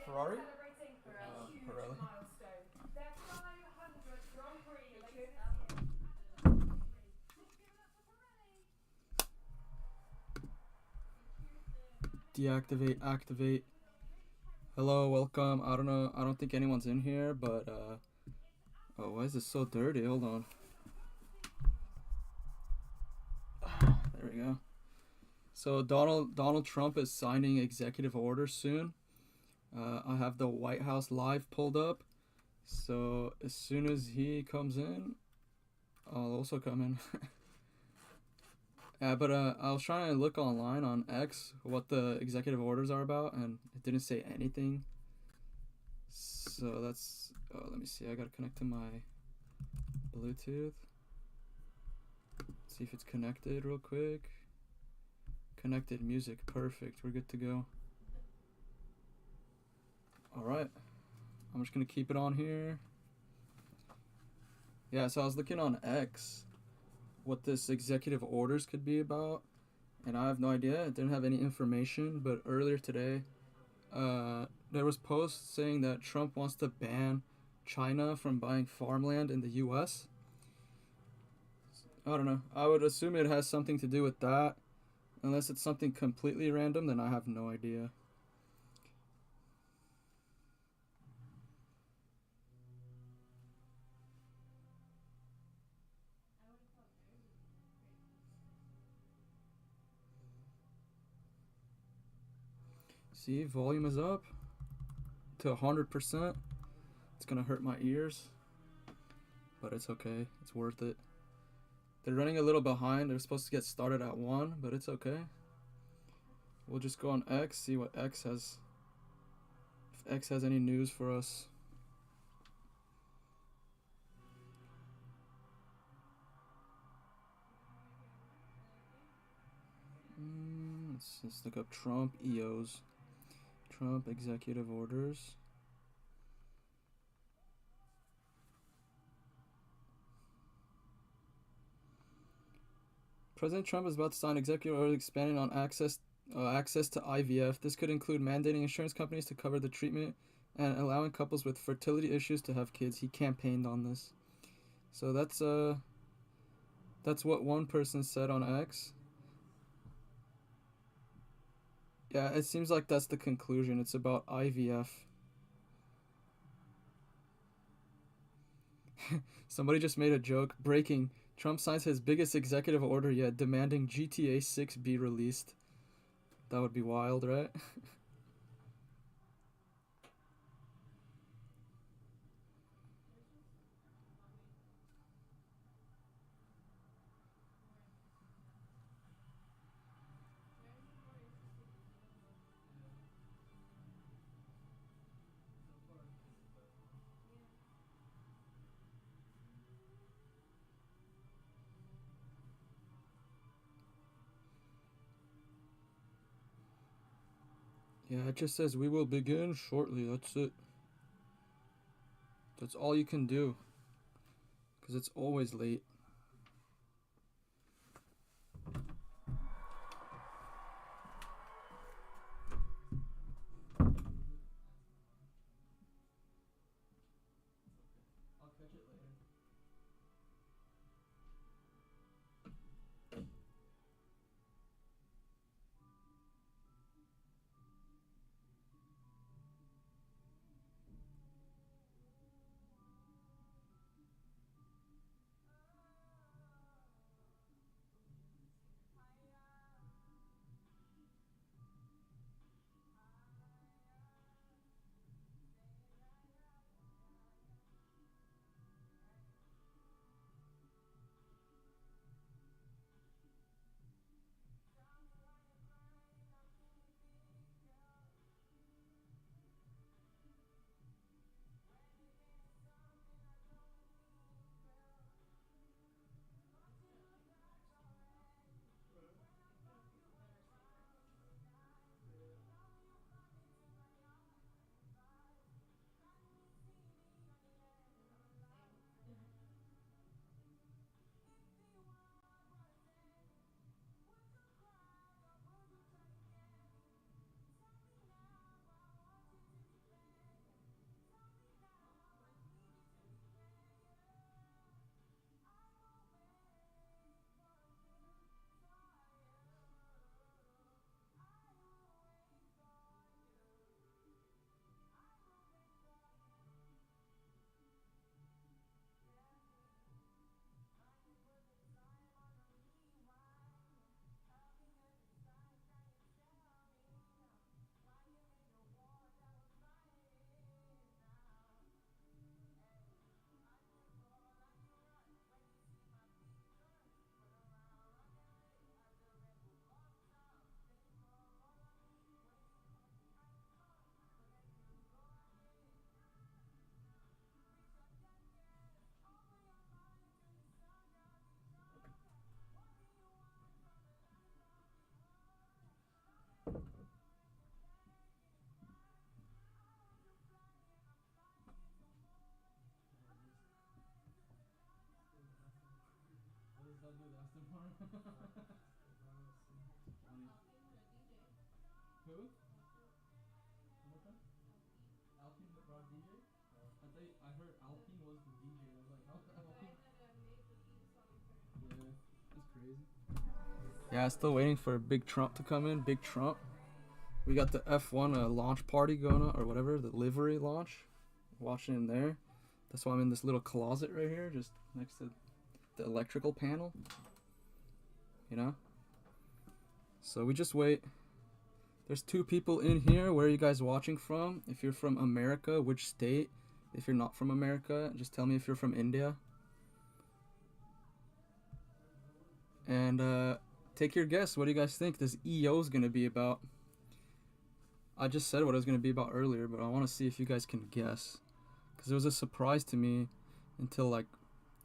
Ferrari? Pirelli. Pirelli. Deactivate, activate. Hello, welcome. I don't know. I don't think anyone's in here, but oh, why is this so dirty? Hold on. There we go. So Donald Trump is signing executive orders soon. I have the White House live pulled up. So as soon as he comes in, I'll also come in. Yeah, but I was trying to look online on X what the executive orders are about, and it didn't say anything. So that's. Oh, let me see. I gotta connect to my Bluetooth. See if it's connected real quick. Connected music. Perfect. We're good to go. Alright. I'm just gonna keep it on here. Yeah, so I was looking on X what this executive orders could be about, and I have no idea. It didn't have any information, but earlier today, there was posts saying that Trump wants to ban China from buying farmland in the U.S. I don't know. I would assume it has something to do with that. Unless it's something completely random, then I have no idea. See, volume is up to 100%. It's gonna hurt my ears, but it's okay. It's worth it. They're running a little behind. They're supposed to get started at 1, but it's okay. We'll just go on X, see what X has. If X has any news for us. Let's look up Trump EOs. Trump executive orders. President Trump is about to sign executive orders expanding on access to IVF. This could include mandating insurance companies to cover the treatment and allowing couples with fertility issues to have kids. He campaigned on this. So that's what one person said on X. Yeah, it seems like that's the conclusion. It's about IVF. Somebody just made a joke. Breaking. Trump signs his biggest executive order yet, demanding GTA 6 be released. That would be wild, right? Yeah, it just says we will begin shortly. That's it. That's all you can do. Because it's always late. I'll catch it later. dude, that's the part. Funny. Who? One more time? Alpine brought DJ? I heard Alpine was the DJ. I was like, how Alpine? Yeah, that's crazy. Yeah, still waiting for Big Trump to come in. Big Trump. We got the F1 launch party going on, or whatever, the livery launch. Watching him there. That's why I'm in this little closet right here, just next to the electrical panel. You know? So we just wait. There's 2 people in here. Where are you guys watching from? If you're from America, which state? If you're not from America, just tell me if you're from India. And take your guess. What do you guys think this EO is going to be about? I just said what it was going to be about earlier, but I want to see if you guys can guess. Because it was a surprise to me until like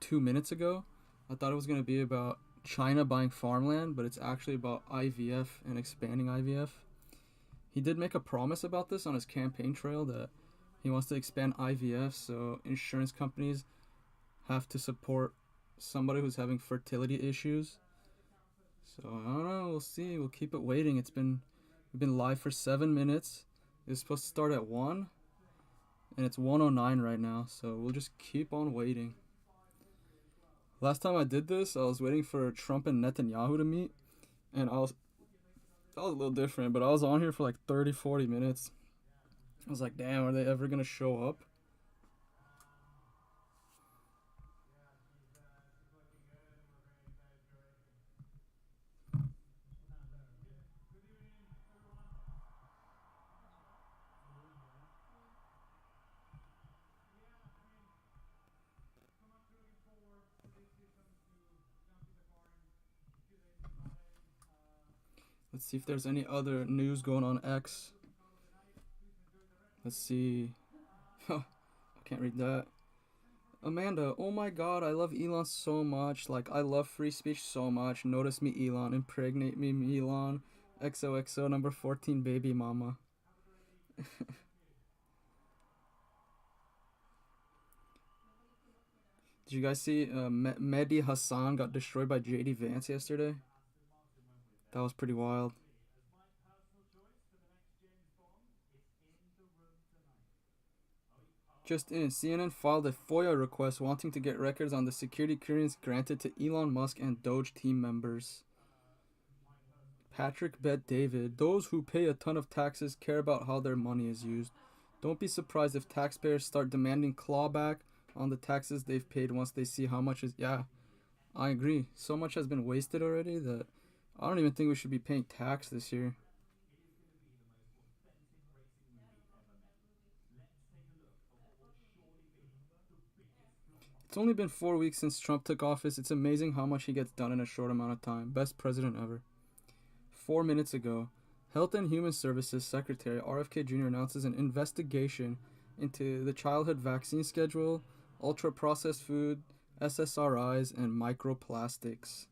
2 minutes ago. I thought it was going to be about China buying farmland, but it's actually about IVF and expanding IVF. He did make a promise about this on his campaign trail that he wants to expand IVF, so insurance companies have to support somebody who's having fertility issues. So I don't know, we'll see. We'll keep it waiting. We've been live for 7 minutes. It was supposed to start at 1, and it's 1:09 right now, so we'll just keep on waiting. Last time I did this, I was waiting for Trump and Netanyahu to meet, and that was a little different, but I was on here for like 30-40 minutes. I was like, damn, are they ever gonna show up? Let's see if there's any other news going on X. Let's see. I can't read that. Amanda, oh my god, I love Elon so much. Like, I love free speech so much. Notice me, Elon. Impregnate me, Elon. XOXO number 14, baby mama. Did you guys see Mehdi Hassan got destroyed by JD Vance yesterday? That was pretty wild. Just in, CNN filed a FOIA request wanting to get records on the security clearance granted to Elon Musk and Doge team members. Patrick Bet David, those who pay a ton of taxes care about how their money is used. Don't be surprised if taxpayers start demanding clawback on the taxes they've paid once they see how much is... Yeah, I agree. So much has been wasted already that I don't even think we should be paying tax this year. It's only been 4 weeks since Trump took office. It's amazing how much he gets done in a short amount of time. Best president ever. 4 minutes ago, Health and Human Services Secretary RFK Jr. announces an investigation into the childhood vaccine schedule, ultra-processed food, SSRIs, and microplastics.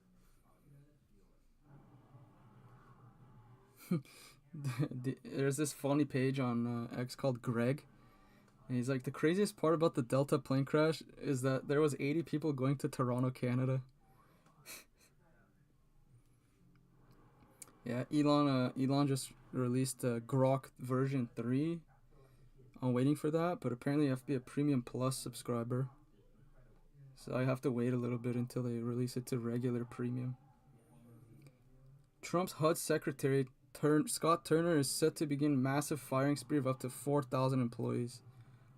There's this funny page on X called Greg. And he's like, the craziest part about the Delta plane crash is that there was 80 people going to Toronto, Canada. Yeah, Elon just released Grok version 3. I'm waiting for that, but apparently you have to be a Premium Plus subscriber. So I have to wait a little bit until they release it to regular Premium. Trump's HUD secretary, Scott Turner, is set to begin massive firing spree of up to 4,000 employees.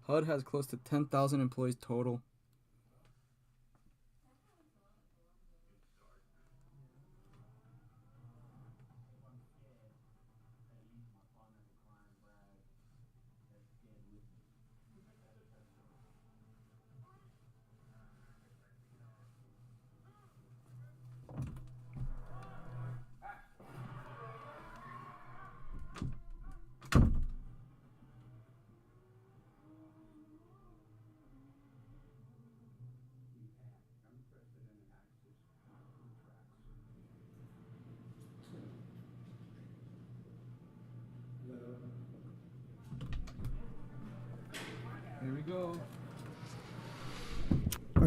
HUD has close to 10,000 employees total.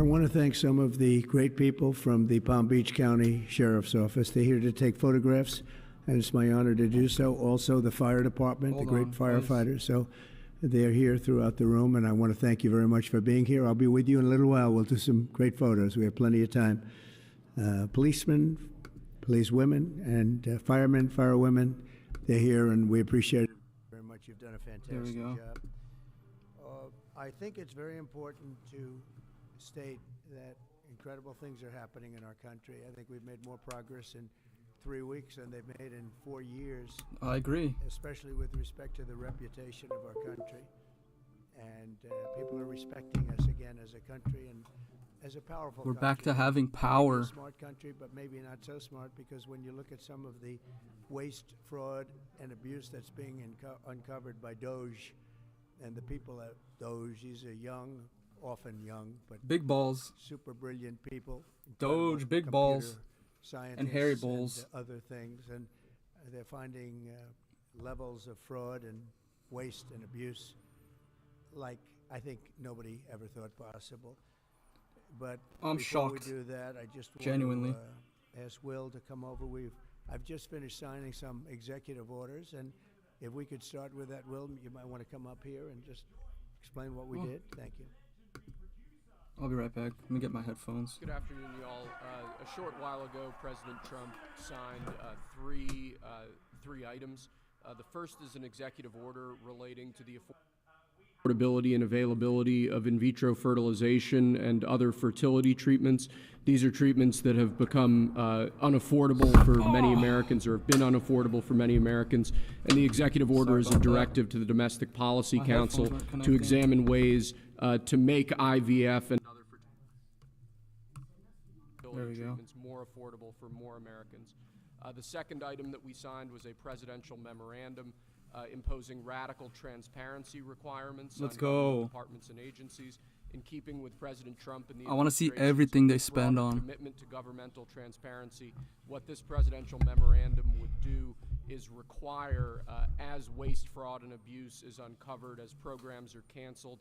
want to thank some of the great people from the Palm Beach County Sheriff's Office. They're here to take photographs, and it's my honor to do so. Also, the fire department, the great firefighters. So they're here throughout the room, and I want to thank you very much for being here. I'll be with you in a little while. We'll do some great photos. We have plenty of time. Policemen, policewomen, and firemen, firewomen, they're here, and we appreciate it very much. You've done a fantastic job. I think it's very important to state that incredible things are happening in our country. I think we've made more progress in 3 weeks than they've made in 4 years. I agree. Especially with respect to the reputation of our country. And people are respecting us again as a country and as a powerful country. We're back to having power. Maybe a smart country, but maybe not so smart, because when you look at some of the waste, fraud, and abuse that's being uncovered by Doge, and the people at Doge, these are young, often young, but big balls, super brilliant people. Doge, big balls, scientists, and hairy balls, and other things, and they're finding levels of fraud and waste and abuse like I think nobody ever thought possible. But I'm before shocked. we do that, I just genuinely want to ask Will to come over. I've just finished signing some executive orders, and if we could start with that, Will, you might want to come up here and just explain what we did. Thank you. I'll be right back. Let me get my headphones. Good afternoon, y'all. A short while ago, President Trump signed three items. The first is an executive order relating to the affordability and availability of in vitro fertilization and other fertility treatments. These are treatments that have become unaffordable for many Americans, or have been unaffordable for many Americans. And the executive order is a directive to the Domestic Policy Council to examine ways to make IVF and other fertility treatments more affordable for more Americans. The second item that we signed was a presidential memorandum imposing radical transparency requirements on departments and agencies, in keeping with President Trump and the I want to see everything they spend on commitment to governmental transparency. What this presidential memorandum would do is require, as waste, fraud, and abuse is uncovered, as programs are canceled,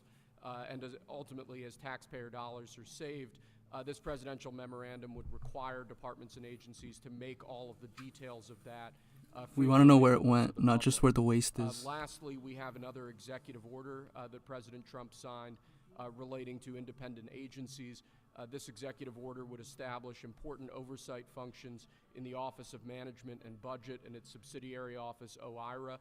and ultimately as taxpayer dollars are saved, this presidential memorandum would require departments and agencies to make all of the details of that. We want to know where it went, not just where the waste is. Lastly, we have another executive order that President Trump signed relating to independent agencies. This executive order would establish important oversight functions in the Office of Management and Budget and its subsidiary office, OIRA,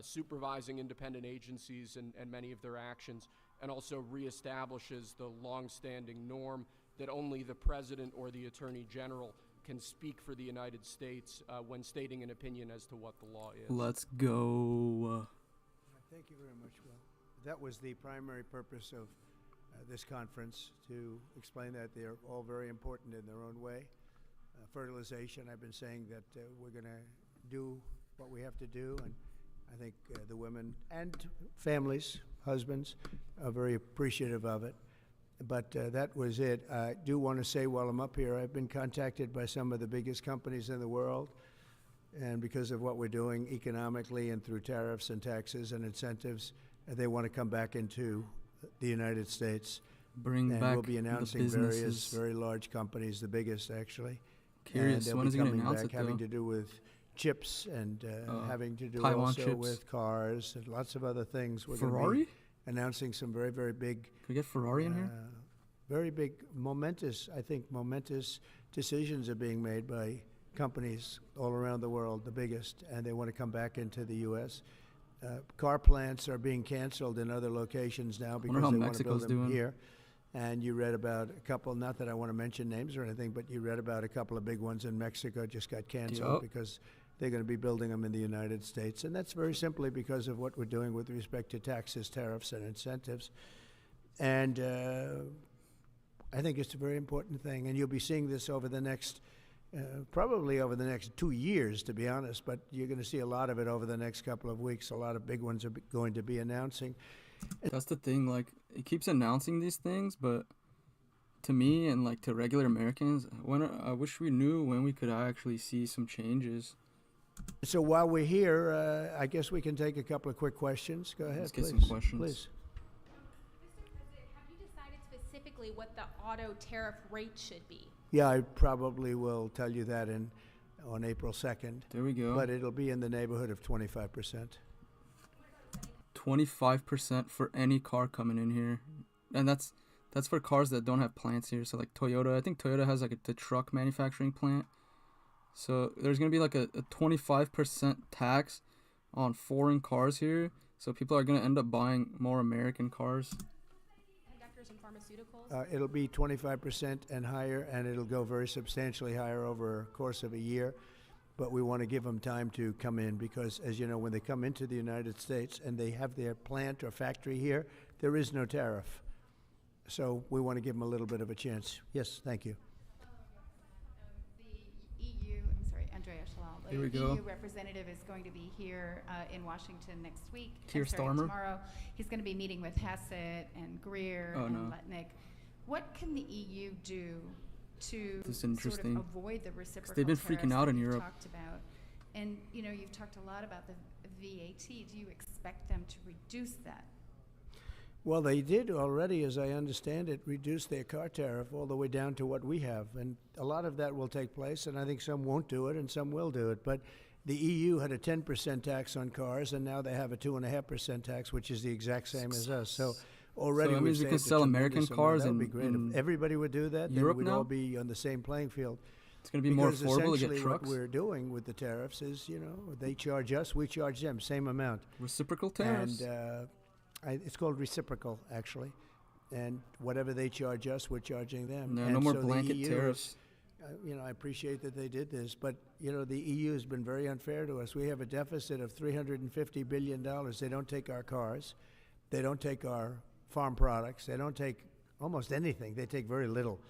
supervising independent agencies and many of their actions, and also reestablishes the longstanding norm that only the President or the Attorney General can speak for the United States when stating an opinion as to what the law is. Let's go. Thank you very much, Will. That was the primary purpose of this conference, to explain that they're all very important in their own way. Fertilization, I've been saying that we're going to do what we have to do, and I think the women and families, husbands, are very appreciative of it. But that was it. I do want to say while I'm up here, I've been contacted by some of the biggest companies in the world, and because of what we're doing economically and through tariffs and taxes and incentives, they want to come back into the United States. Bring back we'll be announcing the businesses. Various very large companies, the biggest actually. Curious, when is he going to announce back, it, having though? to do with chips and having to do Taiwan also chips. with cars and lots of other things. We're Ferrari? going to be announcing some very, very big. Can we get Ferrari in here? Very big, momentous decisions are being made by companies all around the world, the biggest, and they want to come back into the U.S. Car plants are being canceled in other locations now because they want to build them here. And you read about a couple, not that I want to mention names or anything, but you read about a couple of big ones in Mexico just got canceled because they're going to be building them in the United States. And that's very simply because of what we're doing with respect to taxes, tariffs, and incentives. And I think it's a very important thing. And you'll be seeing this over the next, probably over the next 2 years, to be honest. But you're going to see a lot of it over the next couple of weeks. A lot of big ones are going to be announcing. That's the thing. Like, it keeps announcing these things, but to me and like to regular Americans, I wish we knew when we could actually see some changes. So while we're here, I guess we can take a couple of quick questions. Go ahead, Let's please. get some questions. Please. Mr. President, have you decided specifically what the auto tariff rate should be? Yeah, I probably will tell you that on April 2nd. There we go. But it'll be in the neighborhood of 25%. 25% for any car coming in here, and that's for cars that don't have plants here. So like Toyota, I think Toyota has like the truck manufacturing plant. So there's gonna be like a 25% tax on foreign cars here. So people are gonna end up buying more American cars. Semiconductors and pharmaceuticals? It'll be 25% and higher, and it'll go very substantially higher over a course of a year. But we want to give them time to come in because, as you know, when they come into the United States and they have their plant or factory here, there is no tariff. So we want to give them a little bit of a chance. Yes, thank you. The EU, I'm sorry, Andrea Shalal. Here we The go. EU representative is going to be here in Washington next week. Keir I'm sorry, Starmer? Tomorrow. He's going to be meeting with Hassett and Greer Oh, and no. Letnick. What can the EU do to This is sort interesting. of avoid the reciprocal they've been tariffs freaking out that in you've Europe. talked about? And, you know, you've talked a lot about the VAT. Do you expect them to reduce that? Well, they did already, as I understand it, reduce their car tariff all the way down to what we have. And a lot of that will take place, and I think some won't do it and some will do it. But the EU had a 10% tax on cars, and now they have a 2.5% tax, which is the exact same as us. So already So that we've means we can saved a sell American tremendous amount. cars That would be in- great. in If everybody would do that, Europe then we'd now? all be on the same playing field. It's gonna be more Because affordable to essentially get trucks. what we're doing with the tariffs is, you know, they charge us, we charge them, same amount. Reciprocal tariffs. And it's called reciprocal, actually. And whatever they charge us, we're charging them. no, And no more so the blanket EU tariffs. you know, I appreciate that they did this, but, you know, the EU has been very unfair to us. We have a deficit of $350 billion. They don't take our cars. They don't take our farm products. They don't take almost anything. They take very little.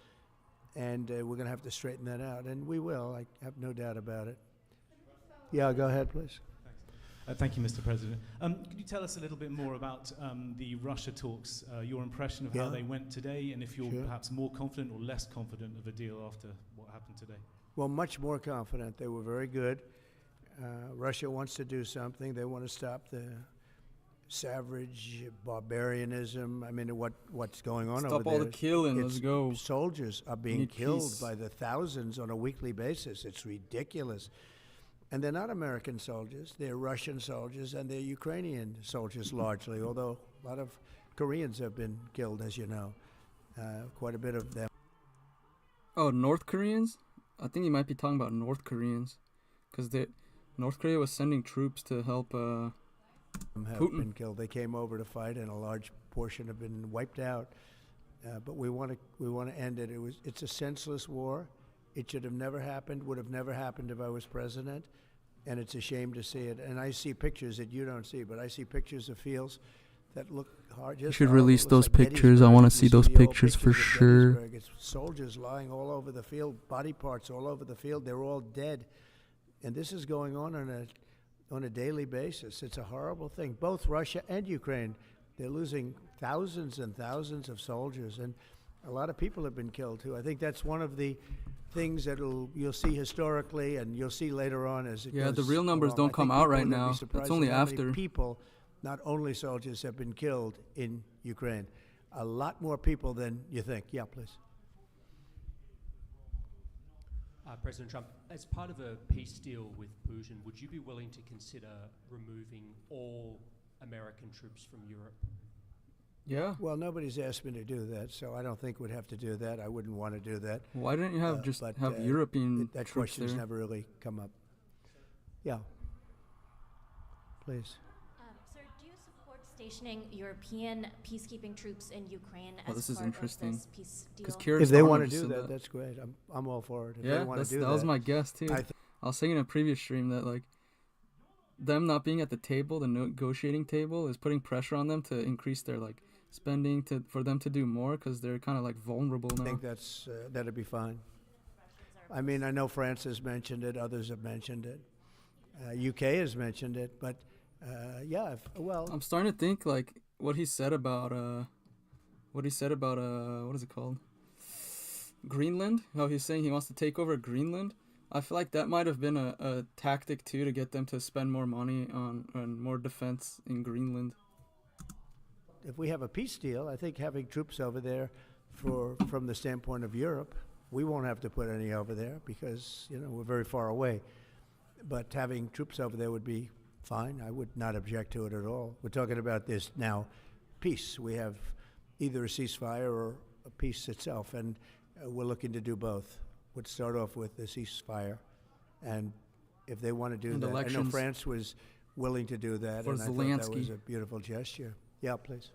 And we're going to have to straighten that out. And we will. I have no doubt about it. Yeah, go ahead, please. Thank you, Mr. President. Could you tell us a little bit more about the Russia talks, your impression of how Yeah. they went today, and if you're Sure. perhaps more confident or less confident of a deal after what happened today? Well, much more confident. They were very good. Russia wants to do something. They want to stop the savage barbarianism. I mean, what's going on over Stop there? all the killing. Let's It's- go. Soldiers are being need killed peace. by the thousands on a weekly basis. It's ridiculous. And they're not American soldiers. They're Russian soldiers and they're Ukrainian soldiers largely, although a lot of Koreans have been killed, as you know. Quite a bit of them Oh, North Koreans? I think you might be talking about North Koreans, because North Korea was sending troops to help. have Putin. been killed. They came over to fight, and a large portion have been wiped out. But we want to end it. It's a senseless war. It should have never happened. Would have never happened if I was president. And it's a shame to see it. And I see pictures that you don't see, but I see pictures of fields that look hard. You Just should horrible. release It looks those like pictures. I Gettysburg. want to You see those the old pictures for of sure. Gettysburg. It's soldiers lying all over the field, body parts all over the field. They're all dead. And this is going on a daily basis. It's a horrible thing. Both Russia and Ukraine, they're losing thousands and thousands of soldiers, and a lot of people have been killed too. I think that's one of the things that you'll see historically, and you'll see later on as it Yeah, goes the real numbers along. don't I come think out people right are gonna be now. It's surprised only at how many after. people, not only soldiers, have been killed in Ukraine. A lot more people than you think. Yeah, please. President Trump, as part of a peace deal with Putin, would you be willing to consider removing all American troops from Europe? Yeah. Well, nobody's asked me to do that, so I don't think we'd have to do that. I wouldn't want to do that. Why didn't you have just but, have European that troops question's there? never really come up. Yeah. Please. Sir, do you support stationing European peacekeeping troops in Ukraine Oh, as this is part interesting. of this peace deal? Because Keir If they Starmer want to just do said that, that's great. I'm all for it. If Yeah, they want to do that was my guess too. I I was saying in a previous stream that like them not being at the table, the negotiating table, is putting pressure on them to increase their like spending for them to do more because they're kind of like vulnerable now. think that'd be fine. I mean, I know France has mentioned it. Others have mentioned it. UK has mentioned it. But yeah, I'm starting to think like what he said about what is it called? Greenland. How he's saying he wants to take over Greenland. I feel like that might have been a tactic too to get them to spend more money on more defense in Greenland. if we have a peace deal, I think having troops over there from the standpoint of Europe, we won't have to put any over there because, we're very far away. But having troops over there would be fine. I would not object to it at all. We're talking about this now, peace. We have either a ceasefire or a peace itself, and we're looking to do both. We'd start off with the ceasefire, and if they want to do that, I know France was willing to do that, and I thought that was a beautiful gesture. Yeah, please.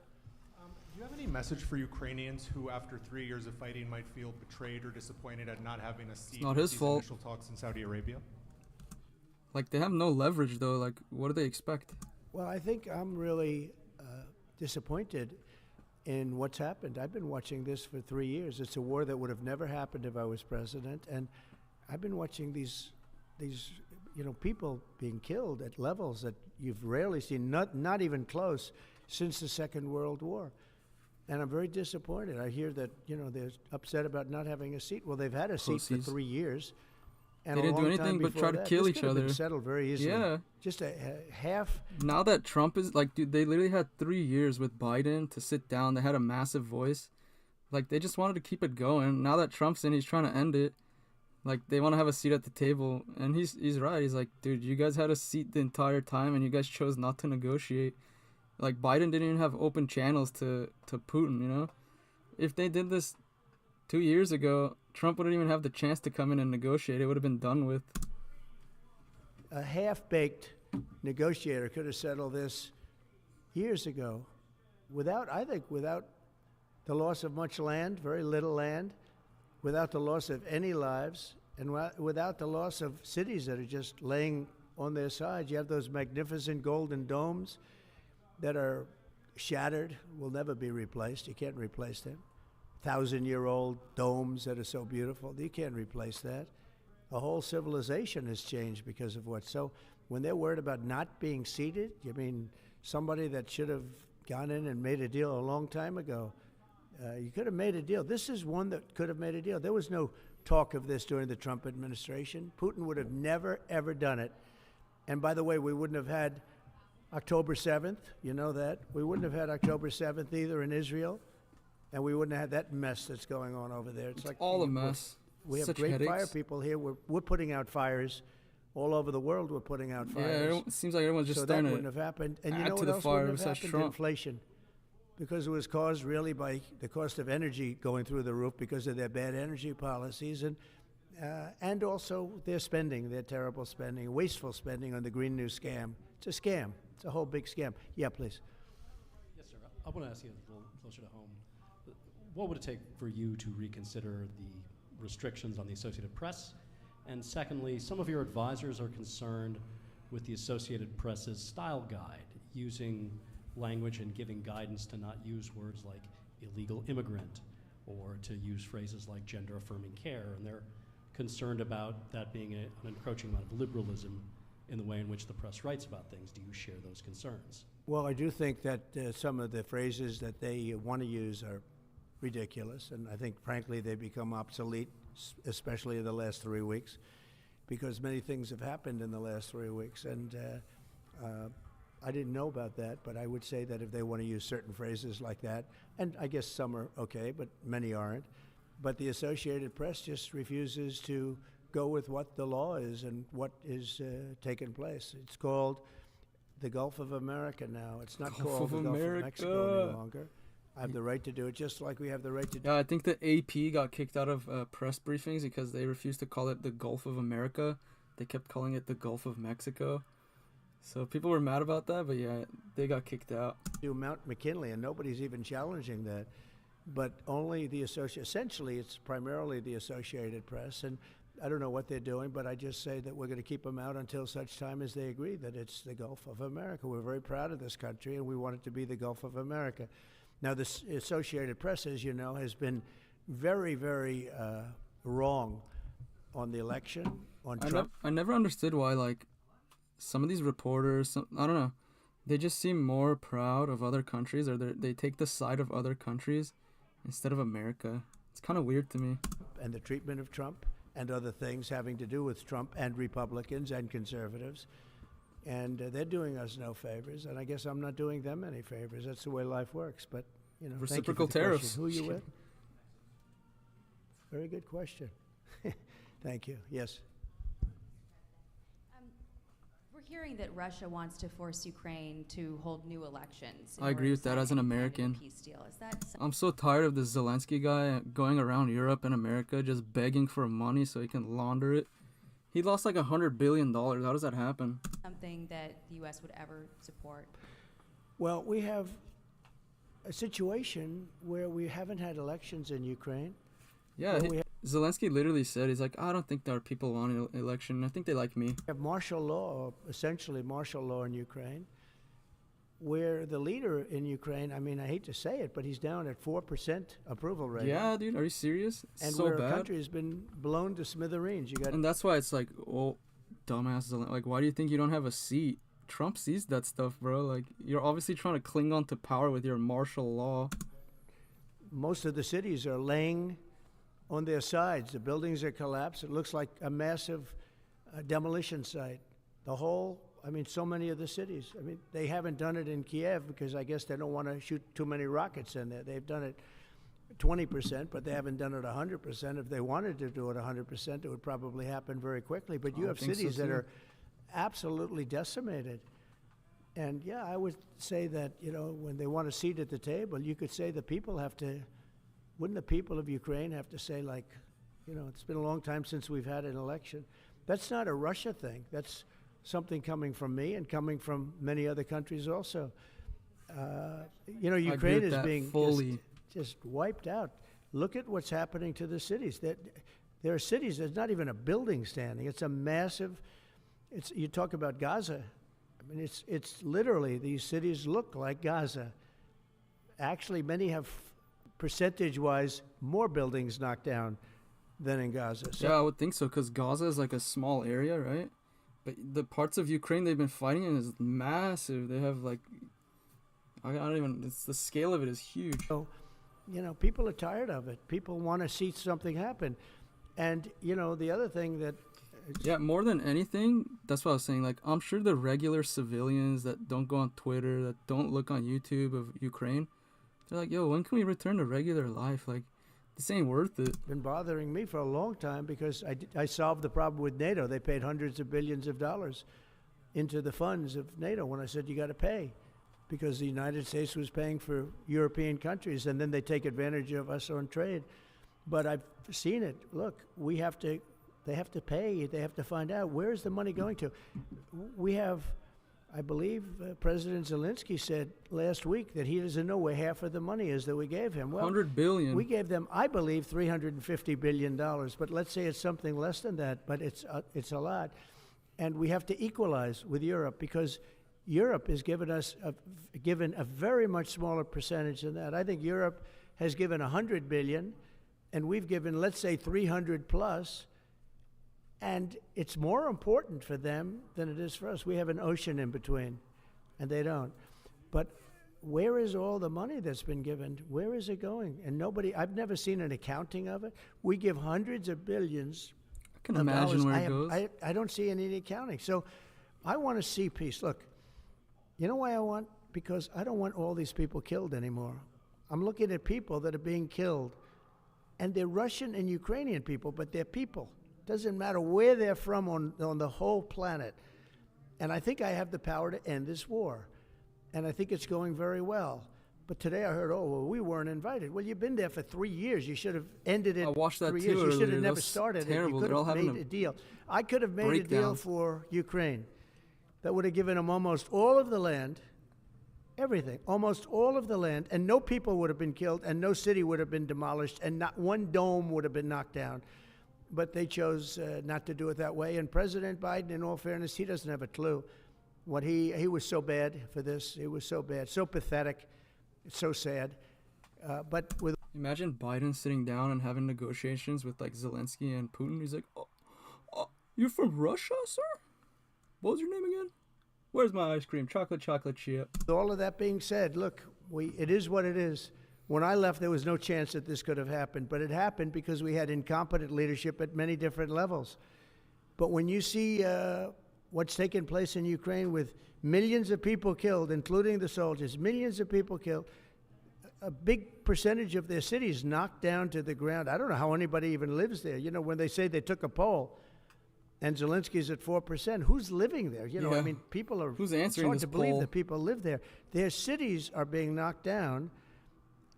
Do you have any message for Ukrainians who, after 3 years of fighting, might feel betrayed or disappointed at not having a seat in these initial talks in Saudi Arabia? Like, they have no leverage, though. Like, what do they expect? Well, I think I'm really disappointed in what's happened. I've been watching this for 3 years. It's a war that would have never happened if I was president, and I've been watching these people being killed at levels that you've rarely seen, not even close, since the Second World War. And I'm very disappointed. I hear that, they're upset about not having a seat. Well, they've had a seat for 3 years. And they didn't do anything but try to kill each other. Been settled very easily. Yeah. Just a half. Now that Trump is, like, dude, they literally had 3 years with Biden to sit down. They had a massive voice. Like, they just wanted to keep it going. Now that Trump's in, he's trying to end it. Like, they want to have a seat at the table. And he's right. He's like, dude, you guys had a seat the entire time, and you guys chose not to negotiate. Like, Biden didn't even have open channels to Putin, If they did this 2 years ago, Trump wouldn't even have the chance to come in and negotiate. It would have been done with. A half-baked negotiator could have settled this years ago without the loss of much land, very little land, without the loss of any lives, and without the loss of cities that are just laying on their sides. You have those magnificent golden domes that are shattered, will never be replaced. You can't replace them. 1,000-year-old domes that are so beautiful. You can't replace that. The whole civilization has changed because of what. So when they're worried about not being seated, you mean somebody that should have gone in and made a deal a long time ago. You could have made a deal. This is one that could have made a deal. There was no talk of this during the Trump administration. Putin would have never, ever done it. And by the way, we wouldn't have had October 7th. You know that. We wouldn't have had October 7th either in Israel. And we wouldn't have had that mess that's going on over there. It's like all a mess. We have Such great headaches. fire people here. We're putting out fires all over the world. We're putting out fires. Yeah, it seems like everyone's just so starting that wouldn't have happened. And you know to what the else fire wouldn't have happened? Trump. Inflation, because it was caused really by the cost of energy going through the roof because of their bad energy policies and also their spending, their terrible spending, wasteful spending on the Green New Scam. It's a scam. It's a whole big scam. Yeah, please. Yes, sir. I want to ask you a little closer to home. What would it take for you to reconsider the restrictions on the Associated Press? And secondly, some of your advisors are concerned with the Associated Press's style guide, using language and giving guidance to not use words like illegal immigrant or to use phrases like gender-affirming care. And they're concerned about that being an encroaching amount of liberalism in the way in which the press writes about things. Do you share those concerns? Well, I do think that some of the phrases that they want to use are ridiculous, and I think, frankly, they become obsolete, especially in the last 3 weeks, because many things have happened in the last 3 weeks, and I didn't know about that, but I would say that if they want to use certain phrases like that, and I guess some are okay, but many aren't, but the Associated Press just refuses to go with what the law is and what is taking place. It's called the Gulf of America now. It's not called the Gulf of Mexico any longer. I have the right to do it, just like we have the right to do Yeah, I think the AP got kicked out of press briefings because they refused to call it the Gulf of America. They kept calling it the Gulf of Mexico. So people were mad about that, but yeah, they got kicked out. Mount McKinley, and nobody's even challenging that. But only the essentially, it's primarily the Associated Press, and I don't know what they're doing, but I just say that we're going to keep them out until such time as they agree that it's the Gulf of America. We're very proud of this country, and we want it to be the Gulf of America. Now, the Associated Press, as you know, has been very, very wrong on the election, on Trump. I never understood why, like, some of these reporters, I don't know, they just seem more proud of other countries, or they take the side of other countries instead of America. It's kind of weird to me. And the treatment of Trump and other things having to do with Trump and Republicans and conservatives. And they're doing us no favors, and I guess I'm not doing them any favors. That's the way life works. But, reciprocal tariffs. Who are you with? Very good question. Thank you. Yes. We're hearing that Russia wants to force Ukraine to hold new elections. I agree with that as an American. Peace deal. Is that I'm so tired of this Zelensky guy going around Europe and America just begging for money so he can launder it. He lost like $100 billion. How does that happen? something that the U.S. would ever support? Well, we have a situation where we haven't had elections in Ukraine. Yeah, Zelensky literally said, he's like, I don't think there are people on an election. I think they like me. We have martial law, essentially martial law in Ukraine, where the leader in Ukraine, I mean, I hate to say it, but he's down at 4% approval rating. Yeah, dude, are you serious? It's and so where bad. a country has been blown to smithereens. And that's why it's like, oh, dumbass, like, why do you think you don't have a seat? Trump sees that stuff, bro. Like, you're obviously trying to cling on to power with your martial law. Most of the cities are laying on their sides. The buildings are collapsed. It looks like a massive demolition site. The whole, I mean, so many of the cities. I mean, they haven't done it in Kiev because I guess they don't want to shoot too many rockets in there. They've done it 20%, but they haven't done it 100%. If they wanted to do it 100%, it would probably happen very quickly. But you have cities that are absolutely decimated. And yeah, I would say that, you know, when they want a seat at the table, you could say the people have to, wouldn't the people of Ukraine have to say, like, you know, it's been a long time since we've had an election. That's not a Russia thing. That's something coming from me and coming from many other countries also. You know, Ukraine is being just wiped out. Look at what's happening to the cities. There are cities, there's not even a building standing. It's a massive, you talk about Gaza. I mean, it's literally, these cities look like Gaza. Actually, many have, percentage-wise, more buildings knocked down than in Gaza. So yeah, I would think so, because Gaza is like a small area, right? But the parts of Ukraine they've been fighting in is massive. They have like, I don't even, it's the scale of it is huge. So, you know, people are tired of it. People want to see something happen. And, you know, the other thing that... Yeah, more than anything, that's what I was saying. Like, I'm sure the regular civilians that don't go on Twitter, that don't look on YouTube of Ukraine, they're like, yo, when can we return to regular life? Like, this ain't worth it. Been bothering me for a long time because I solved the problem with NATO. They paid hundreds of billions of dollars into the funds of NATO when I said you got to pay, because the United States was paying for European countries, and then they take advantage of us on trade. But I've seen it. Look, they have to pay. They have to find out, where is the money going to? We have, I believe President Zelensky said last week that he doesn't know where half of the money is that we gave him. Well, $100 billion. We gave them, I believe, $350 billion. But let's say it's something less than that, but it's a lot. And we have to equalize with Europe, because Europe has given us given a very much smaller percentage than that. I think Europe has given $100 billion, and we've given, let's say, 300 plus. And it's more important for them than it is for us. We have an ocean in between, and they don't. But where is all the money that's been given? Where is it going? And nobody, I've never seen an accounting of it. We give hundreds of billions. I can imagine where it goes. goes. I don't see any accounting. So I want to see peace. Look, you know why I want? Because I don't want all these people killed anymore. I'm looking at people that are being killed, and they're Russian and Ukrainian people, but they're people. Doesn't matter where they're from on the whole planet. And I think I have the power to end this war. And I think it's going very well. But today I heard, oh, well, we weren't invited. Well, you've been there for 3 years. You should have ended it. I watched that 3 too years. You should earlier. have That never was started terrible. it. You They're all could have having made a deal. I could have made a deal breakdowns. for Ukraine that would have given them almost all of the land, everything, almost all of the land, and no people would have been killed, and no city would have been demolished, and not one dome would have been knocked down. But they chose not to do it that way. And President Biden, in all fairness, he doesn't have a clue. What he was so bad for this. He was so bad, so pathetic, so sad. But with Imagine Biden sitting down and having negotiations with like Zelensky and Putin. He's like, oh, you're from Russia, sir? What was your name again? Where's my ice cream? Chocolate chip. With all of that being said, look, it is what it is. When I left, there was no chance that this could have happened, but it happened because we had incompetent leadership at many different levels. But when you see what's taken place in Ukraine with millions of people killed, including the soldiers, millions of people killed, a big percentage of their cities knocked down to the ground. I don't know how anybody even lives there. You know, when they say they took a poll and Zelensky's at 4%, who's living there? You know, I mean, people are. Who's answering it's hard this to believe poll? that people live there. Their cities are being knocked down,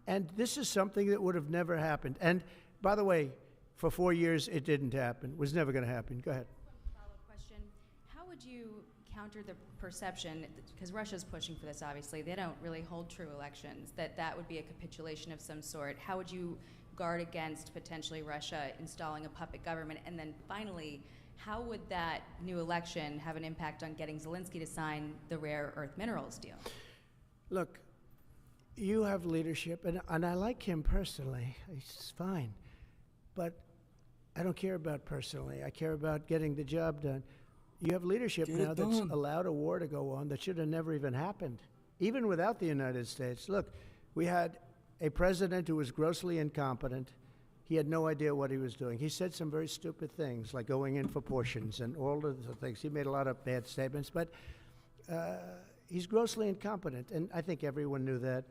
and this is something that would have never happened. And by the way, for 4 years it didn't happen. It was never going to happen. Go ahead. Follow-up question. How would you counter the perception, because Russia's pushing for this, obviously, they don't really hold true elections, that would be a capitulation of some sort. How would you guard against potentially Russia installing a puppet government? And then finally, how would that new election have an impact on getting Zelensky to sign the rare earth minerals deal? Look, you have leadership, and I like him personally. He's fine. But I don't care about personally. I care about getting the job done. You have leadership now that's allowed a war to go on that should have never even happened, even without the United States. Look, we had a president who was grossly incompetent. He had no idea what he was doing. He said some very stupid things, like going in for portions and all of the things. He made a lot of bad statements, but he's grossly incompetent, and I think everyone knew that.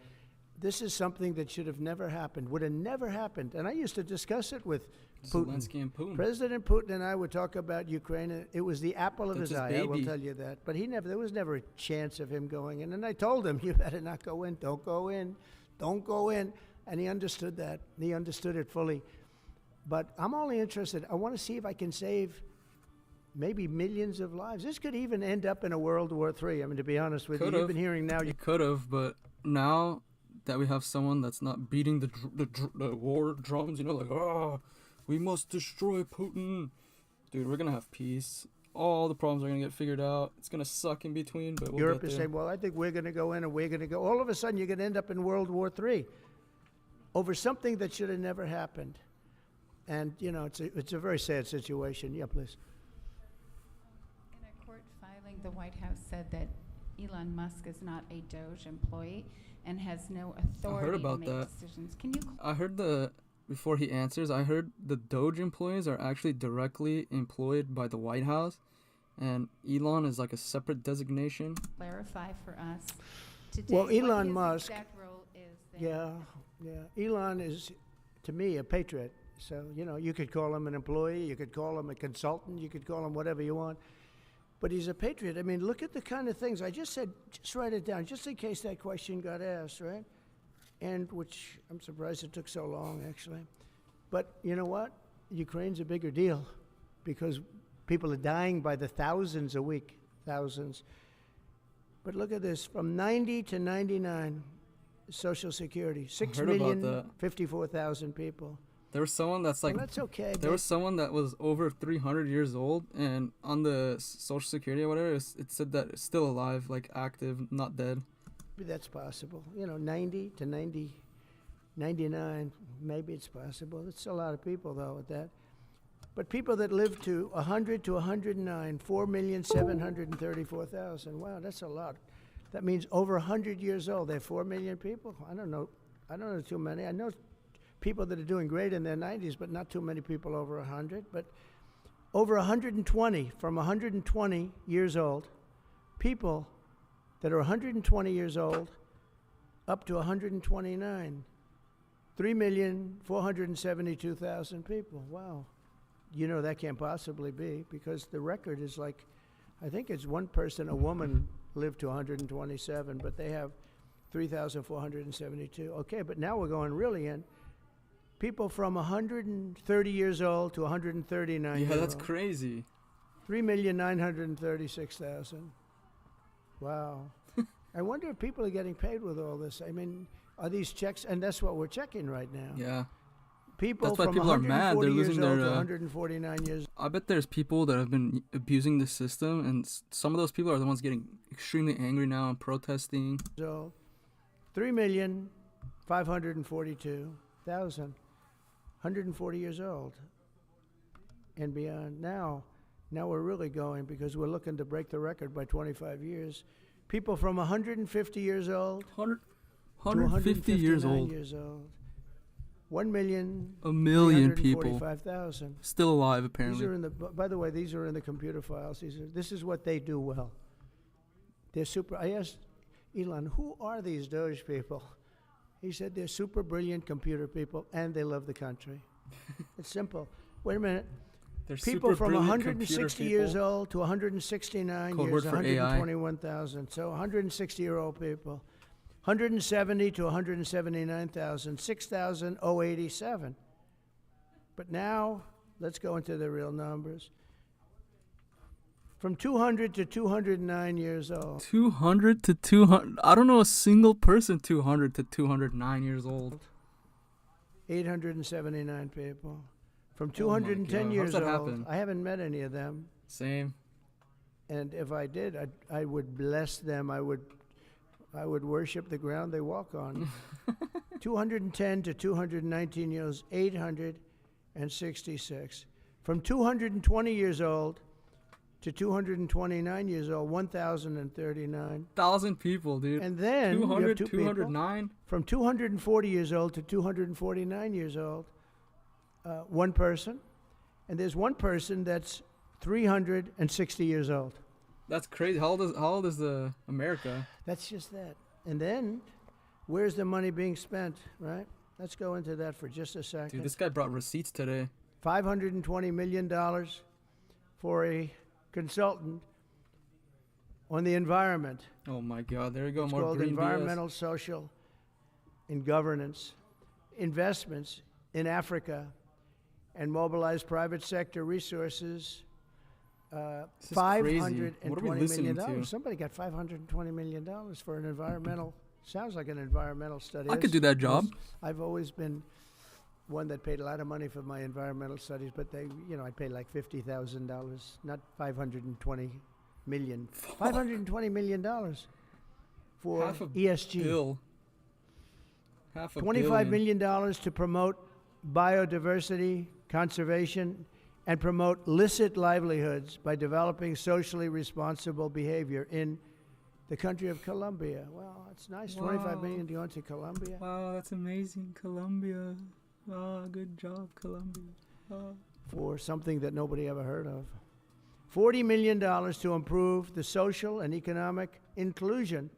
This is something that should have never happened, would have never happened. And I used to discuss it with Putin. Zelensky and Putin. President Putin and I would talk about Ukraine. It was the apple of his eye, I will baby. tell you that. But there was never a chance of him going in. And I told him, you better not go in. Don't go in. Don't go in. And he understood that. He understood it fully. But I'm only interested. I want to see if I can save maybe millions of lives. This could even end up in a World War III. I mean, to be honest with you, you've been hearing now. You could have, but now that we have someone that's not beating the war drums, you know, like, oh, we must destroy Putin. Dude, we're going to have peace. All the problems are going to get figured out. It's going to suck in between, but we'll Europe get is there. saying, well, I think we're going to go in and we're going to go. All of a sudden, you're going to end up in World War III over something that should have never happened. And, you know, it's a very sad situation. Yeah, please. In a court filing, the White House said that Elon Musk is not a DOJ employee and has no authority to make decisions. Can you? I heard before he answers, I heard the Doge employees are actually directly employed by the White House, and Elon is like a separate designation. Clarify for us today. Well, what Elon his Musk. exact role is there. Yeah. Elon is, to me, a patriot. So, you know, you could call him an employee, you could call him a consultant, you could call him whatever you want. But he's a patriot. I mean, look at the kind of things I just said. Just write it down, just in case that question got asked, right? And which I'm surprised it took so long, actually. But you know what? Ukraine's a bigger deal because people are dying by the thousands a week, thousands. But look at this, from 90 to 99, Social Security, 6,054,000 people. There was someone that's like, well, that's okay. There was someone that was over 300 years old, and on the Social Security or whatever, it said that it's still alive, like active, not dead. That's possible. You know, 90 to 99, maybe it's possible. It's a lot of people, though, at that. But people that live to 100 to 109, 4,734,000. Wow, that's a lot. That means over 100 years old. They're 4 million people. I don't know too many. I know people that are doing great in their 90s, but not too many people over 100. But over 120, from 120 years old, people that are 120 years old up to 129, 3,472,000 people. Wow. You know that can't possibly be, because the record is like, I think it's one person, a woman, lived to 127, but they have 3,472. Okay, but now we're going really in. People from 130 years old to 139 years old. Yeah, that's crazy. 3,936,000. Wow. I wonder if people are getting paid with all this. I mean, are these checks? And that's what we're checking right now. Yeah. People that's why from people are mad. They're losing their. 149 years. I bet there's people that have been abusing the system, and some of those people are the ones getting extremely angry now and protesting. So, 3,542,000, 140 years old, and beyond. Now we're really going, because we're looking to break the record by 25 years. People from 150 years old, 150 years old. 1,000,000 people still alive, apparently. These are in the. By the way, these are in the computer files. This is what they do well. They're super. I asked Elon, who are these Doge people? He said they're super brilliant computer people and they love the country. It's simple. Wait a minute. They're People super from brilliant 160 computer years people. old to 169 Code years, word for AI. 121,000. So 160-year-old people. 170 to 179,000, 6,087. But now, let's go into the real numbers. From 200 to 209 years old. 200 to 200. I don't know a single person 200 to 209 years old. 879 people. From Oh my 210 God, how's years that old, happen? I haven't met any of them. Same. And if I did, I would bless them. I would worship the ground they walk on. 210 to 219 years, 866. From 220 years old to 229 years old, 1,039. 1,000 people, dude. And then 200, you have two 209. people. From 240 years old to 249 years old, one person. And there's one person that's 360 years old. That's crazy. How old is the America? That's just that. And then, where's the money being spent, right? Let's go into that for just a second. Dude, this guy brought receipts today. $520 million for a consultant on the environment. Oh my God, there you go. It's More called green environmental, social, and governance investments in Africa, and mobilize private sector resources. This is crazy. What are we $520 listening million. to? Somebody got $520 million for an environmental. Sounds like an environmental study. I could do that job. I've always been one that paid a lot of money for my environmental studies, but I paid like $50,000, not $520 million. $520 million for Half a ESG. bill. Half a $25 billion. million to promote biodiversity, conservation, and promote licit livelihoods by developing socially responsible behavior in the country of Colombia. Well, it's nice. Wow. $25 million to go into Colombia. Wow, that's amazing. Colombia. Oh, good job, Colombia. Oh. For something that nobody ever heard of. $40 million to improve the social and economic inclusion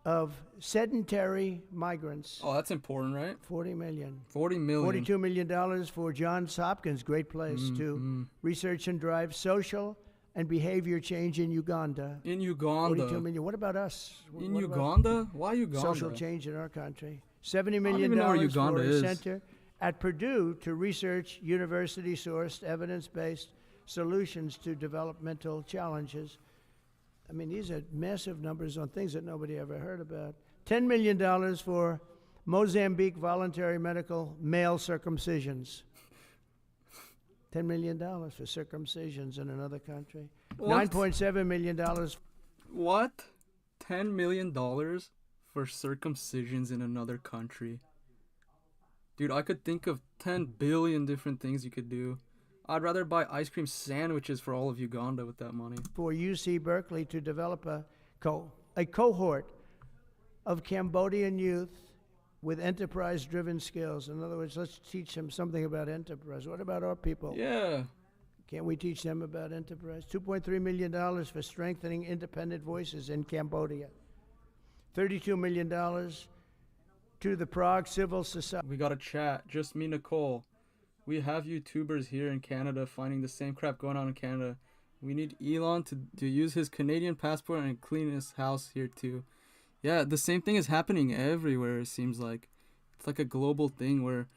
of sedentary migrants. Oh, that's important, right? $40 million. 40 million. $42 million for Johns Hopkins, great place, to research and drive social and behavior change in Uganda. In Uganda. 42 million. What about us? In What about Uganda? Why Uganda? social change in our country? $70 even million know where for Uganda a is. center at Purdue to research university-sourced, evidence-based solutions to developmental challenges. I mean, these are massive numbers on things that nobody ever heard about. $10 million for Mozambique voluntary medical male circumcisions. $10 million for circumcisions in another country. What? $9.7 million. What? $10 million for circumcisions in another country. Dude, I could think of 10 billion different things you could do. I'd rather buy ice cream sandwiches for all of Uganda with that money. For UC Berkeley to develop a cohort of Cambodian youth with enterprise-driven skills. In other words, let's teach them something about enterprise. What about our people? Yeah. Can't we teach them about enterprise? $2.3 million for strengthening independent voices in Cambodia. $32 million to the Prague Civil Society. We got a chat. Just me, Nicole. We have YouTubers here in Canada finding the same crap going on in Canada. We need Elon to use his Canadian passport and clean his house here too. Yeah, the same thing is happening everywhere, it seems like. It's like a global thing where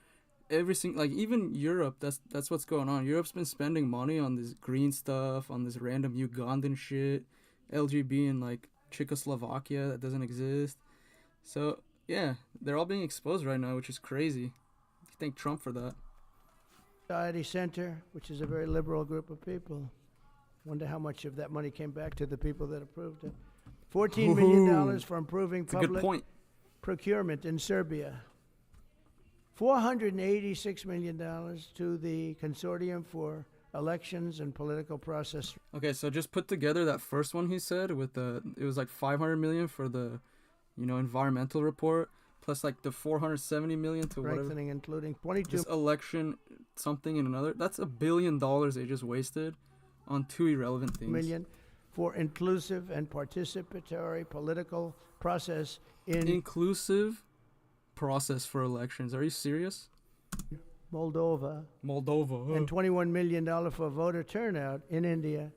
like even Europe, that's what's going on. Europe's been spending money on this green stuff, on this random Ugandan shit, LGB in like Czechoslovakia that doesn't exist. So, yeah, they're all being exposed right now, which is crazy. Thank Trump for that. Society Center, which is a very liberal group of people. Wonder how much of that money came back to the people that approved it. $14 million for improving That's a good public point. procurement in Serbia. $486 million to the Consortium for Elections and Political Process. Okay, so just put together that first one he said with it was like 500 million for the, environmental report, plus like the 470 million to whatever. Strengthening, including 22 This election, something in another. That's $1 billion they just wasted on two irrelevant things. million for inclusive and participatory political process in Inclusive, process for elections. Are you serious? Moldova. Moldova. And $21 million for voter turnout in India.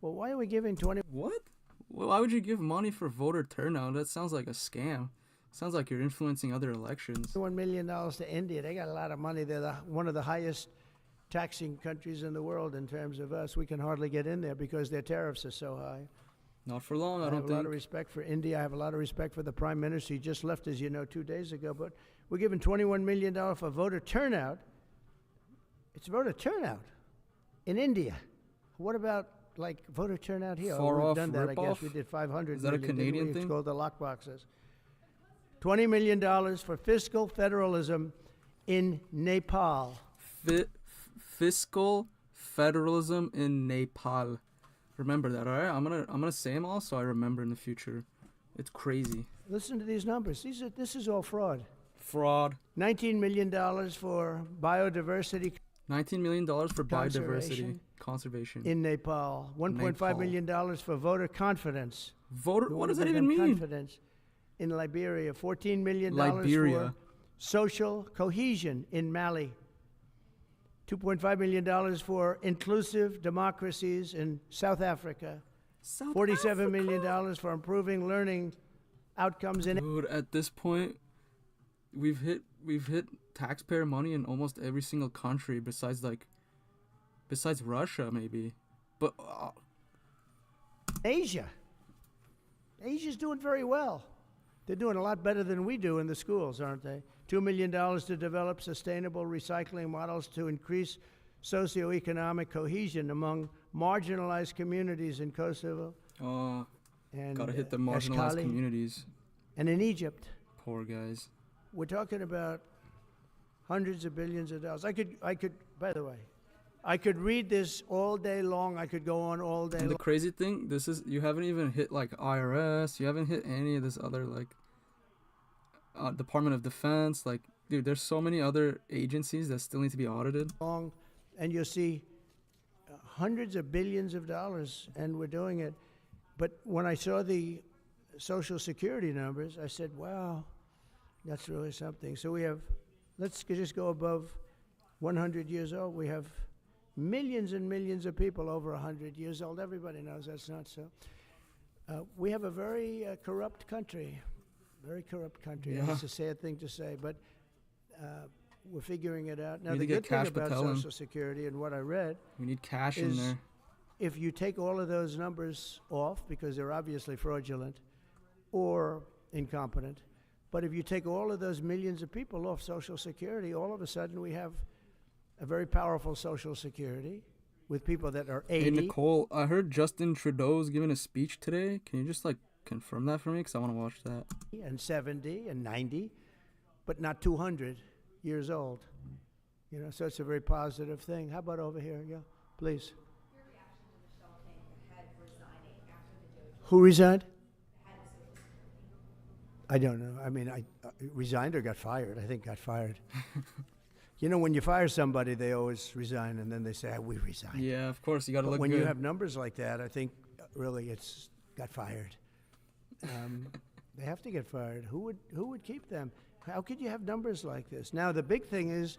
Well, why are we giving 20? What? Well, why would you give money for voter turnout? That sounds like a scam. Sounds like you're influencing other elections. $1 million to India. They got a lot of money. They're one of the highest taxing countries in the world in terms of us. We can hardly get in there because their tariffs are so high. Not for long, I don't think. I have a lot of respect for India. I have a lot of respect for the Prime Minister. He just left, as you know, 2 days ago. But we're giving $21 million for voter turnout. It's voter turnout in India. What about, like, voter turnout here? Far off we've done that, I guess. rip-off? We did 500 Is that a million, Canadian didn't we? thing? It's called the lockboxes. $20 million for fiscal federalism in Nepal. Fiscal federalism in Nepal. Remember that, all right? I'm gonna say them all so I remember in the future. It's crazy. Listen to these numbers. This is all fraud. Fraud. $19 million for biodiversity. $19 million for biodiversity conservation in Nepal. $1.5 million for voter confidence. What does that even mean? Confidence in Liberia. $14 million for social cohesion in Mali. $2.5 million for inclusive democracies in South Africa. $47 million for improving learning outcomes in. Dude, at this point, we've hit taxpayer money in almost every single country besides Russia maybe, but Asia's doing very well. They're doing a lot better than we do in the schools, aren't they? $2 million to develop sustainable recycling models to increase socioeconomic cohesion among marginalized communities in Kosovo. And gotta hit the marginalized communities. And in Egypt. Poor guys. We're talking about hundreds of billions of dollars. I could, by the way, I could read this all day long. I could go on all day long. And the crazy thing, you haven't even hit like IRS. You haven't hit any of this other like Department of Defense. Like, dude, there's so many other agencies that still need to be audited. And you'll see hundreds of billions of dollars, and we're doing it. But when I saw the Social Security numbers, I said, wow, that's really something. So we have, let's just go above 100 years old. We have millions and millions of people over 100 years old. Everybody knows that's not so. We have a very corrupt country, very corrupt country. Yeah. It's a sad thing to say, but we're figuring it out. Now, We the need to good get thing Cash about Patel in. Social Security and what I read We need cash in is there. if you take all of those numbers off, because they're obviously fraudulent or incompetent, but if you take all of those millions of people off Social Security, all of a sudden we have a very powerful Social Security with people that are 80. Hey, Nicole, I heard Justin Trudeau's giving a speech today. Can you just, like, confirm that for me? Because I want to watch that. And 70 and 90, but not 200 years old. You know, so it's a very positive thing. How about over here? Yeah, please. Your reaction to Michelle King, the head resigning after the Doge? Who resigned? The head of Social Security. I don't know. I mean, I resigned or got fired. I think got fired. You know, when you fire somebody, they always resign, and then they say, we resign. Yeah, of course. You got to look when good. you have numbers like that, I think really it's got fired. They have to get fired. Who would keep them? How could you have numbers like this? Now, the big thing is,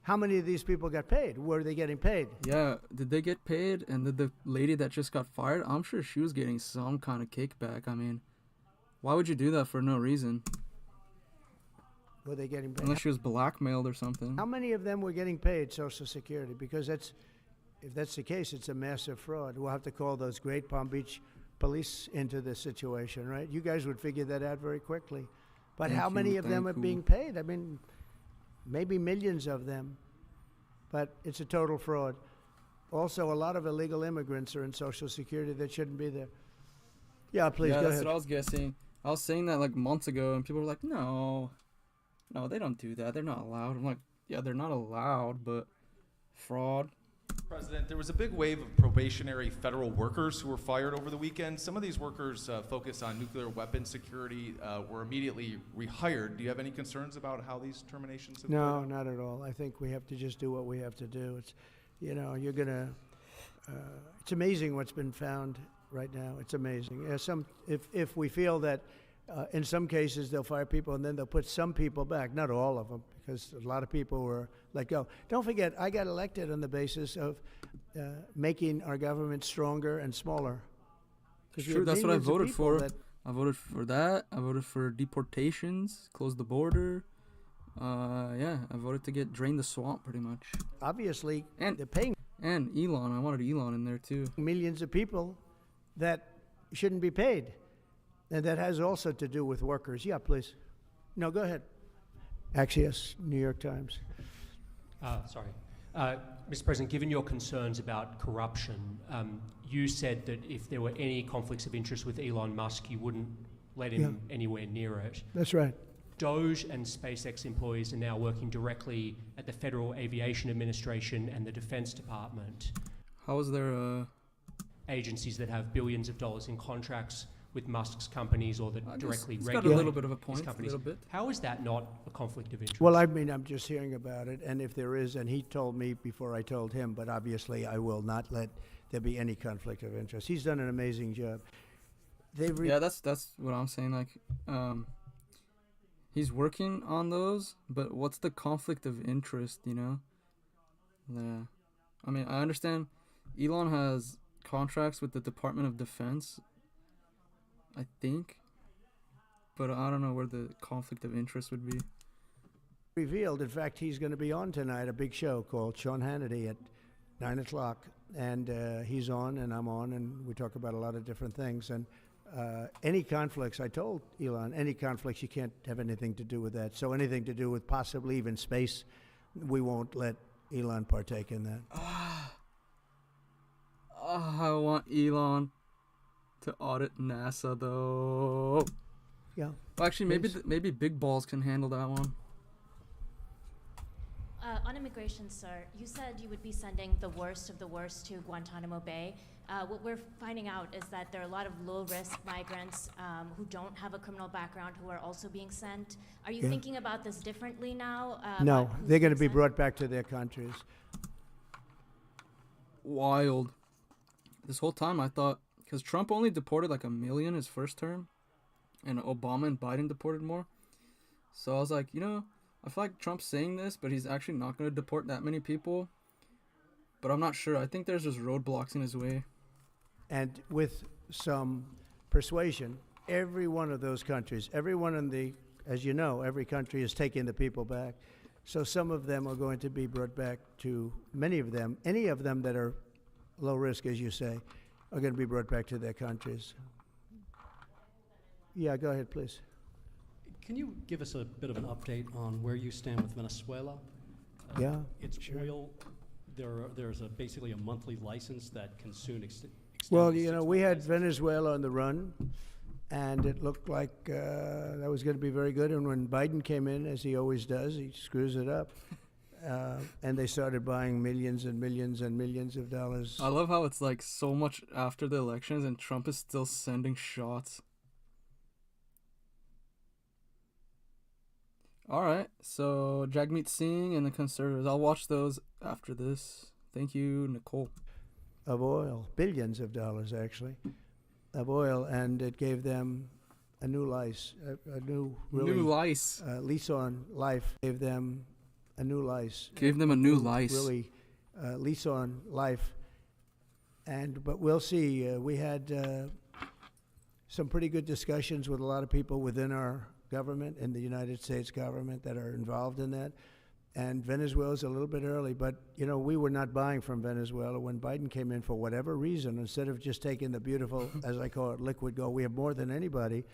how many of these people got paid? Were they getting paid? Yeah, did they get paid? And did the lady that just got fired, I'm sure she was getting some kind of kickback. I mean, why would you do that for no reason? Were they getting paid? Unless she was blackmailed or something. How many of them were getting paid Social Security? Because if that's the case, it's a massive fraud. We'll have to call those great Palm Beach police into this situation, right? You guys would figure that out very quickly. But how many of them are being paid? I mean, maybe millions of them, but it's a total fraud. Also, a lot of illegal immigrants are in Social Security that shouldn't be there. Yeah, please, go ahead. That's what I was guessing. I was saying that like months ago, and people were like, no, they don't do that. They're not allowed. I'm like, yeah, they're not allowed, but fraud. President, there was a big wave of probationary federal workers who were fired over the weekend. Some of these workers focused on nuclear weapon security were immediately rehired. Do you have any concerns about how these terminations have No, not at all. I think we have to just do what we have to do. It's, you know, you're going to, it's amazing what's been found right now. It's amazing. If we feel that In some cases, they'll fire people and then they'll put some people back, not all of them, because a lot of people were let go. Don't forget, I got elected on the basis of making our government stronger and smaller. Sure, that's what I voted for. I voted for that. I voted for deportations, close the border. Yeah, I voted to drain the swamp, pretty much. Obviously, and they're paying. And Elon, I wanted Elon in there too. Millions of people that shouldn't be paid. And that has also to do with workers. Yeah, please. No, go ahead. Axios, New York Times. Sorry. Mr. President, given your concerns about corruption, you said that if there were any conflicts of interest with Elon Musk, you wouldn't let him anywhere near it. That's right. Doge and SpaceX employees are now working directly at the Federal Aviation Administration and the Defense Department. How is there agencies that have billions of dollars in contracts with Musk's companies or that directly it's regulate got a little bit of a point, his companies? A little bit. How is that not a conflict of interest? Well, I mean, I'm just hearing about it, and if there is, and he told me before I told him, but obviously I will not let there be any conflict of interest. He's done an amazing job. Yeah, that's what I'm saying. Like, he's working on those, but what's the conflict of interest, you know? Yeah. I mean, I understand Elon has contracts with the Department of Defense, I think, but I don't know where the conflict of interest would be. Revealed, in fact, he's going to be on tonight, a big show called Sean Hannity at 9 o'clock, and he's on and I'm on, and we talk about a lot of different things. And any conflicts, I told Elon, any conflicts, you can't have anything to do with that. So anything to do with possibly even space, we won't let Elon partake in that. I want Elon to audit NASA, though. Yeah. Well, actually, maybe Big Balls can handle that one. On immigration, sir, you said you would be sending the worst of the worst to Guantanamo Bay. What we're finding out is that there are a lot of low-risk migrants who don't have a criminal background who are also being sent. Are you thinking about this differently now? No, they're going to be brought back to their countries. Wild. This whole time I thought, because Trump only deported like 1 million his first term, and Obama and Biden deported more. So I was like, I feel like Trump's saying this, but he's actually not going to deport that many people. But I'm not sure. I think there's just roadblocks in his way. And with some persuasion, every one of those countries, everyone in the, as you know, every country is taking the people back. So some of them are going to be brought back to, many of them, any of them that are low risk, as you say, are going to be brought back to their countries. Yeah, go ahead, please. Can you give us a bit of an update on where you stand with Venezuela? Yeah, it's oil. There's basically a monthly license that can soon extend. Well, we had Venezuela on the run, and it looked like that was going to be very good. And when Biden came in, as he always does, he screws it up. And they started buying millions and millions and millions of dollars. I love how it's like so much after the elections and Trump is still sending shots. All right, so Jagmeet Singh and the Conservatives. I'll watch those after this. Thank you, Nicole. Of oil, billions of dollars actually, of oil, and it gave them a new lease, lease on life. Gave them a new lease. Gave them a new lease. Really, lease on life. But we'll see. We had some pretty good discussions with a lot of people within our government and the United States government that are involved in that. And Venezuela's a little bit early, but we were not buying from Venezuela when Biden came in for whatever reason. Instead of just taking the beautiful, as I call it, liquid gold, we have more than anybody.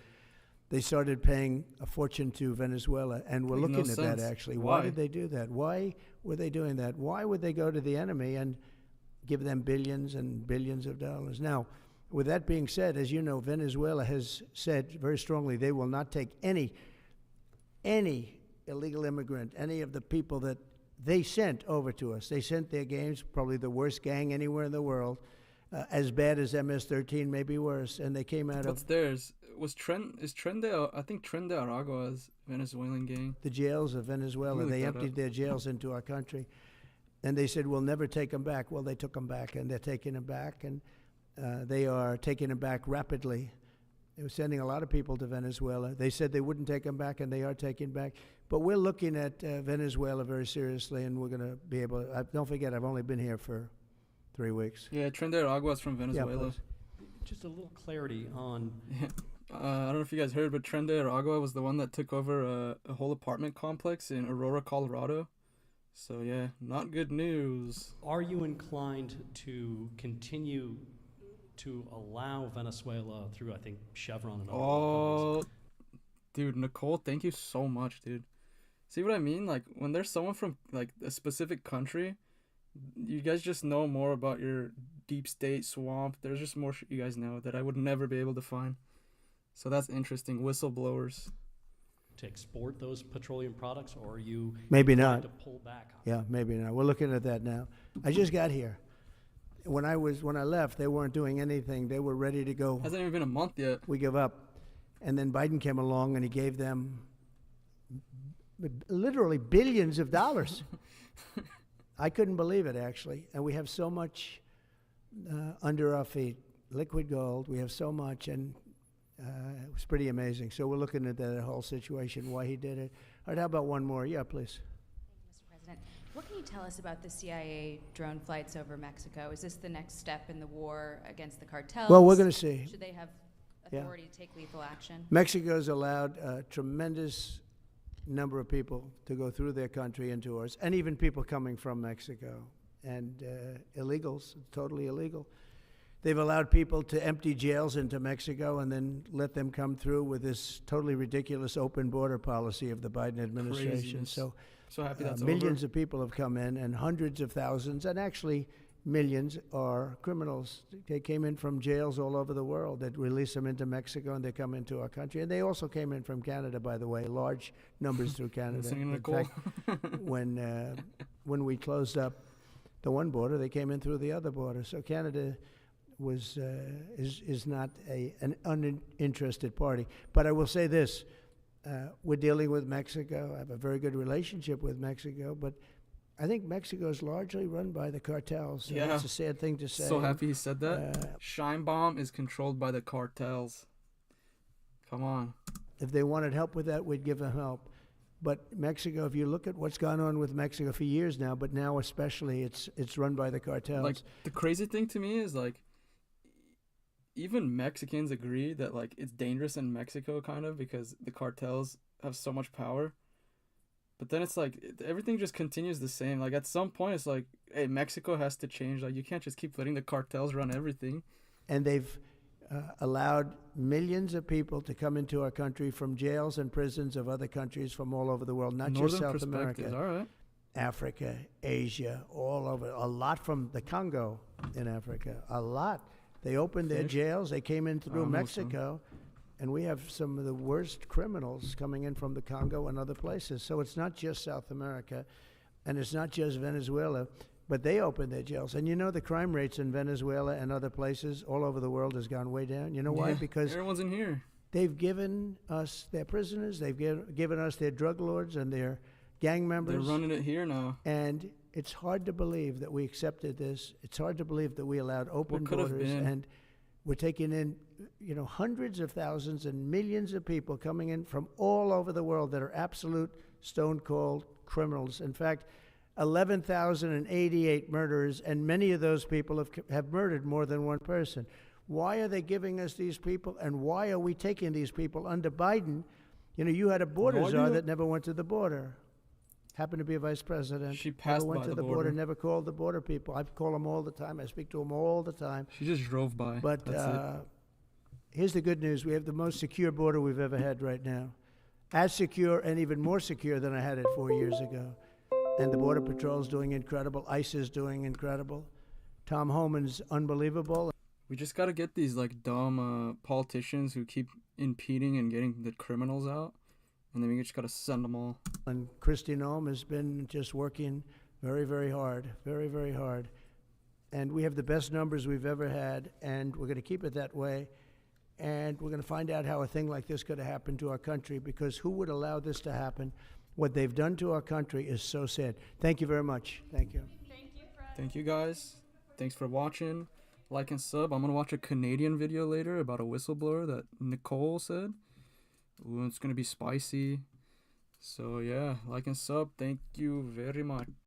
They started paying a fortune to Venezuela, and we're looking at that actually. Why did they do that? Why were they doing that? Why would they go to the enemy and give them billions and billions of dollars? Now, with that being said, as you know, Venezuela has said very strongly they will not take any illegal immigrant, any of the people that they sent over to us. They sent their gangs, probably the worst gang anywhere in the world, as bad as MS-13, maybe worse, and they came out What's theirs? I think Tren de Aragua's Venezuelan gang. The jails of Venezuela, they emptied their jails into our country. And they said, we'll never take them back. Well, they took them back, and they're taking them back, and they are taking them back rapidly. They were sending a lot of people to Venezuela. They said they wouldn't take them back, and they are taking back. But we're looking at Venezuela very seriously, and we're going to be able to. Don't forget, I've only been here for 3 weeks. Yeah, Tren de Aragua's from Venezuela. Yeah, just a little clarity on. Yeah. I don't know if you guys heard, but Tren de Aragua was the one that took over a whole apartment complex in Aurora, Colorado. So yeah, not good news. Are you inclined to continue to allow Venezuela through, I think, Chevron and other companies? Dude, Nicole, thank you so much, dude. See what I mean? Like, when there's someone from, like, a specific country, you guys just know more about your deep state swamp. There's just more shit you guys know that I would never be able to find. So that's interesting. Whistleblowers. To export those petroleum products, or are you maybe not to pull back on Yeah, maybe not. We're looking at that now. I just got here. When I left, they weren't doing anything. They were ready to go. Hasn't even been a month yet. We give up. And then Biden came along and he gave them literally billions of dollars. I couldn't believe it, actually. And we have so much under our feet, liquid gold. We have so much, and it was pretty amazing. So we're looking at that whole situation, why he did it. All right, how about one more? Yeah, please. Thank you, Mr. President. What can you tell us about the CIA drone flights over Mexico? Is this the next step in the war against the cartels? Well, we're going to see. Should they have authority to take lethal action? Mexico's allowed a tremendous number of people to go through their country into ours, and even people coming from Mexico, and illegals, totally illegal. They've allowed people to empty jails into Mexico and then let them come through with this totally ridiculous open border policy of the Biden administration. Craziness. So happy that's millions of people have come in, and hundreds of thousands, and actually millions are criminals. They came in from jails all over the world that release them into Mexico, and they come into our country. And they also came in from Canada, by the way, large numbers through Canada. In fact, when we closed up the one border, they came in through the other border. So Canada is not an uninterested party. But I will say this, we're dealing with Mexico. I have a very good relationship with Mexico, but I think Mexico is largely run by the cartels. So yeah. It's a sad thing to say. So happy he said that. Scheinbaum is controlled by the cartels. Come on. If they wanted help with that, we'd give them help. But Mexico, if you look at what's gone on with Mexico for years now, but now especially, it's run by the cartels. Like, the crazy thing to me is, like, even Mexicans agree that, like, it's dangerous in Mexico, kind of, because the cartels have so much power. But then it's like, everything just continues the same. Like, at some point, it's like, hey, Mexico has to change. Like, you can't just keep letting the cartels run everything. And they've allowed millions of people to come into our country from jails and prisons of other countries from all over the world, not just South America. All right. Africa, Asia, all over. A lot from the Congo in Africa, a lot. They opened their jails. They came in through Mexico. And we have some of the worst criminals coming in from the Congo and other places. So it's not just South America, and it's not just Venezuela, but they opened their jails. And you know the crime rates in Venezuela and other places all over the world has gone way down. You know why? Because everyone's in here. They've given us their prisoners. They've given us their drug lords and their gang members. They're running it here now. And it's hard to believe that we accepted this. It's hard to believe that we allowed open borders. And we're taking in, you know, hundreds of thousands and millions of people coming in from all over the world that are absolute stone-cold criminals. In fact, 11,088 murderers, and many of those people have murdered more than one person. Why are they giving us these people, and why are we taking these people under Biden? You know, you had a border czar that never went to the border. Happened to be a vice president. She passed never went by to the border, never called the border people. I call them all the time. I speak to them all the time. She just drove by. But here's the good news. We have the most secure border we've ever had right now. As secure and even more secure than I had it 4 years ago. And the Border Patrol's doing incredible. ICE is doing incredible. Tom Homan's unbelievable. We just got to get these, like, dumb politicians who keep impeding and getting the criminals out. And then we just got to send them all. And Kristi Noem has been just working very, very hard. Very, very hard. And we have the best numbers we've ever had. And we're going to keep it that way. And we're going to find out how a thing like this could have happened to our country, because who would allow this to happen? What they've done to our country is so sad. Thank you very much. Thank you. Thank you, guys. Thanks for watching. Like and sub. I'm gonna watch a Canadian video later about a whistleblower that Nicole said. Ooh, it's gonna be spicy. So yeah, like and sub. Thank you very much.